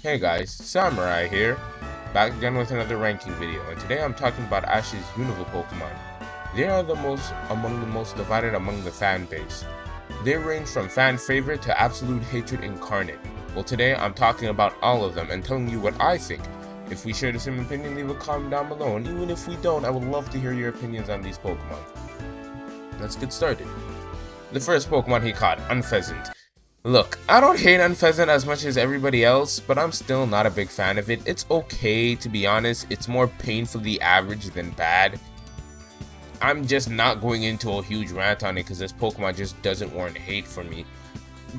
Hey guys, Samurai here, back again with another ranking video, and today I'm talking about Ash's Unova Pokemon. They are among the most divided among the fan base. They range from fan favorite to absolute hatred incarnate. Well, today I'm talking about all of them and telling you what I think. If we share the same opinion, leave a comment down below, and even if we don't, I would love to hear your opinions on these Pokemon. Let's get started. The first Pokemon he caught, Unpheasant. Look, I don't hate Unpheasant as much as everybody else, but I'm still not a big fan of it. It's okay, to be honest. It's more painfully average than bad. I'm just not going into a huge rant on it because this Pokemon just doesn't warrant hate for me.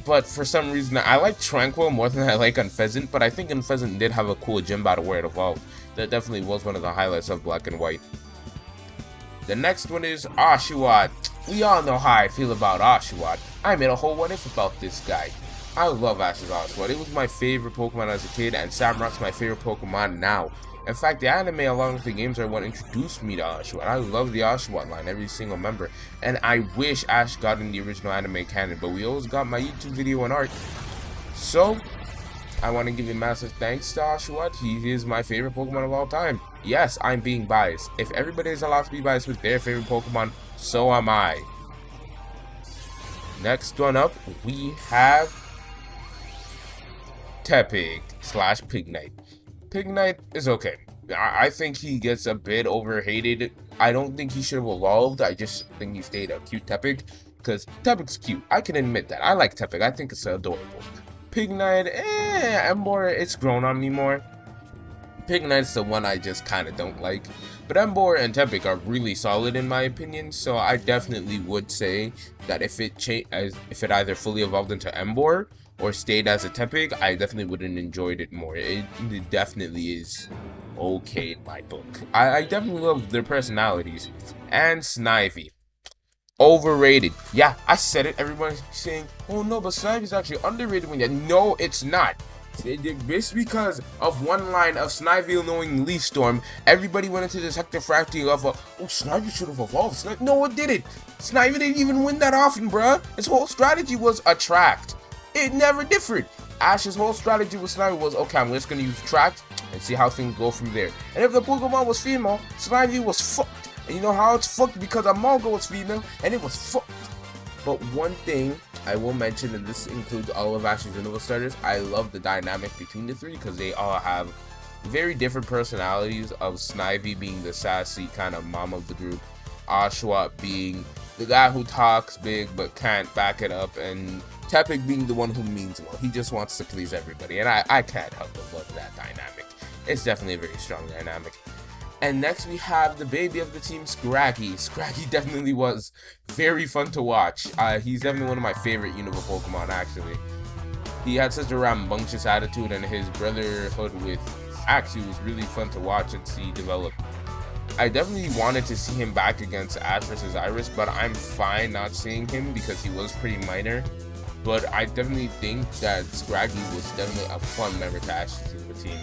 But for some reason, I like Tranquil more than I like Unpheasant, but I think Unpheasant did have a cool gym battle where it evolved. That definitely was one of the highlights of Black and White. The next one is Oshiwa. We all know how I feel about Oshiwa. I made a whole what if about this guy. I love Ash's Oshiwa. It was my favorite Pokemon as a kid, and Samurot's my favorite Pokemon now. In fact, the anime along with the games are what introduced me to Oshiwa. I love the Oshiwa line, every single member. And I wish Ash got in the original anime canon, but we always got my YouTube video and art. So, I want to give a massive thanks to Oshiwa. He is my favorite Pokemon of all time. Yes, I'm being biased. If everybody is allowed to be biased with their favorite Pokemon, so am I. Next one up, we have Tepig / Pignite. Pignite is okay. I think he gets a bit overhated. I don't think he should have evolved. I just think he stayed a cute Tepig, because Tepig's cute. I can admit that. I like Tepig. I think it's adorable. Pignite, Emboar, it's grown on me more. Pignite's the one I just kind of don't like. But Emboar and Tepig are really solid in my opinion, so I definitely would say that if it either fully evolved into Emboar or stayed as a Tepig, I definitely would have enjoyed it more. It definitely is okay in my book. I definitely love their personalities. And Snivy. Overrated. Yeah, I said it. Everyone's saying, oh no, but Snivy's actually underrated when you... No, it's not. Just because of one line of Snivy knowing Leaf Storm, everybody went into this hectofracty of Snivy should have evolved. No, it didn't. Snivy didn't even win that often, bruh. His whole strategy was attract. It never differed. Ash's whole strategy with Snivy was, okay, I'm just gonna use attract and see how things go from there. And if the Pokemon was female, Snivy was fucked. And you know how it's fucked? Because Amalga was female, and it was fucked. But one thing I will mention, and this includes all of Ash's Unova starters, I love the dynamic between the three because they all have very different personalities, of Snivy being the sassy kind of mom of the group, Oshiwa being the guy who talks big but can't back it up, and Tepig being the one who means well. He just wants to please everybody, and I can't help but love that dynamic. It's definitely a very strong dynamic. And next we have the baby of the team, Scraggy. Scraggy definitely was very fun to watch. He's definitely one of my favorite Unova Pokemon, actually. He had such a rambunctious attitude, and his brotherhood with Axu was really fun to watch and see develop. I definitely wanted to see him back against Ash vs Iris, but I'm fine not seeing him because he was pretty minor. But I definitely think that Scraggy was definitely a fun member to Ash's team.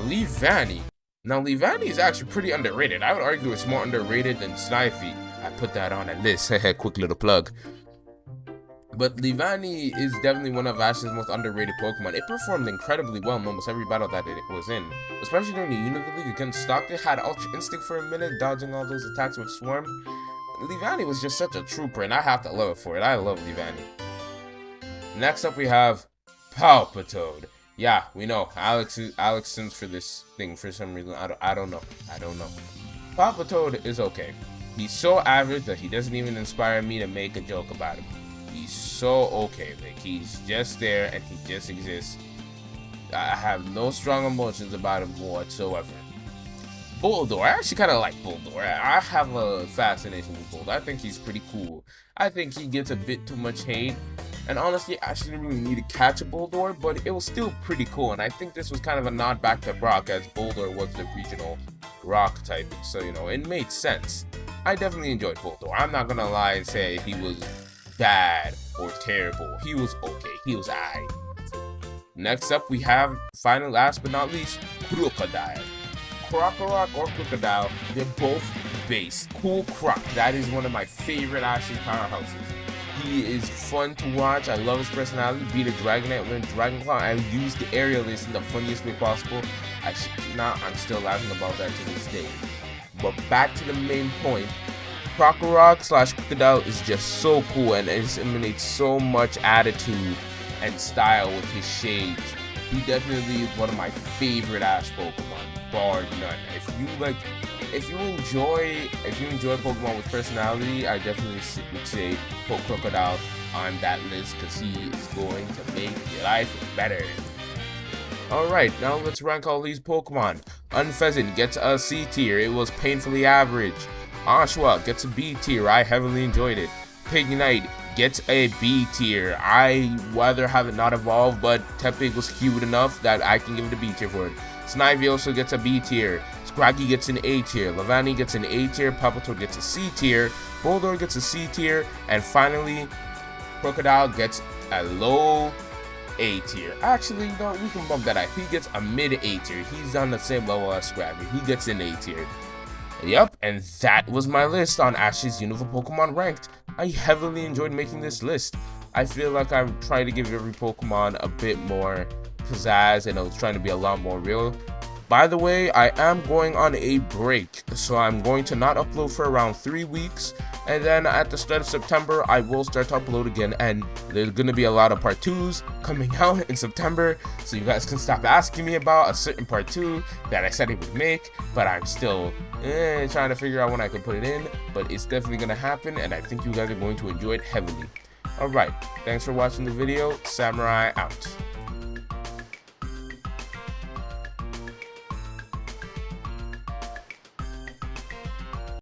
Leavanny. Now, Leavanny is actually pretty underrated. I would argue it's more underrated than Snivy. I put that on a list. Quick little plug. But Leavanny is definitely one of Ash's most underrated Pokemon. It performed incredibly well in almost every battle that it was in. Especially during the Unova League against Stockton. It had Ultra Instinct for a minute, dodging all those attacks with Swarm. Leavanny was just such a trooper, and I have to love it for it. I love Leavanny. Next up, we have Palpitoad. Yeah, we know. Alex sins for this thing for some reason. I don't know. Palpitoad is okay. He's so average that he doesn't even inspire me to make a joke about him. He's so okay. Like, he's just there and he just exists. I have no strong emotions about him whatsoever. Bulldor. I actually kind of like Bulldor. I have a fascination with Bulldor. I think he's pretty cool. I think he gets a bit too much hate. And honestly, I didn't really need to catch a Bulldor, but it was still pretty cool. And I think this was kind of a nod back to Brock, as Bulldor was the regional rock type. So, you know, it made sense. I definitely enjoyed Bulldor. I'm not gonna lie and say he was bad or terrible. He was okay. He was aight. Next up, we have, final last but not least, Crocodile. Krokorok or Crocodile, they're both base. Cool Croc. That is one of my favorite Ash's powerhouses. He is fun to watch. I love his personality. Beat a Dragon Knight with a Dragon Claw. I used the aerialist in the funniest way possible. I shit you not, I'm still laughing about that to this day. But back to the main point. Krokorok / Crocodile is just so cool and it emanates so much attitude and style with his shades. He definitely is one of my favorite Ash Pokemon, bar none. If you enjoy Pokemon with personality, I definitely would say put Crocodile on that list because he is going to make your life better. Alright, now let's rank all these Pokemon. Unpheasant gets a C tier, it was painfully average. Oshiwa gets a B tier, I heavily enjoyed it. Pignite gets a B tier. I rather have it not evolved, but Tepig was cute enough that I can give it a B tier for it. Snivy also gets a B tier. Scraggy gets an A tier. Levani gets an A tier. Palpitoad gets a C tier. Boldor gets a C tier. And finally, Crocodile gets a low A tier. Actually, no, we can bump that up. He gets a mid A tier. He's on the same level as Scraggy. He gets an A tier. Yep, and that was my list on Ash's Unova Pokemon ranked. I heavily enjoyed making this list. I feel like I'm trying to give every Pokemon a bit more pizzazz and I was trying to be a lot more real. By the way, I am going on a break, so I'm going to not upload for around 3 weeks, and then at the start of September, I will start to upload again, and there's going to be a lot of part 2s coming out in September, so you guys can stop asking me about a certain part 2 that I said I would make, but I'm still trying to figure out when I can put it in, but it's definitely going to happen, and I think you guys are going to enjoy it heavily. Alright, thanks for watching the video. Samurai out.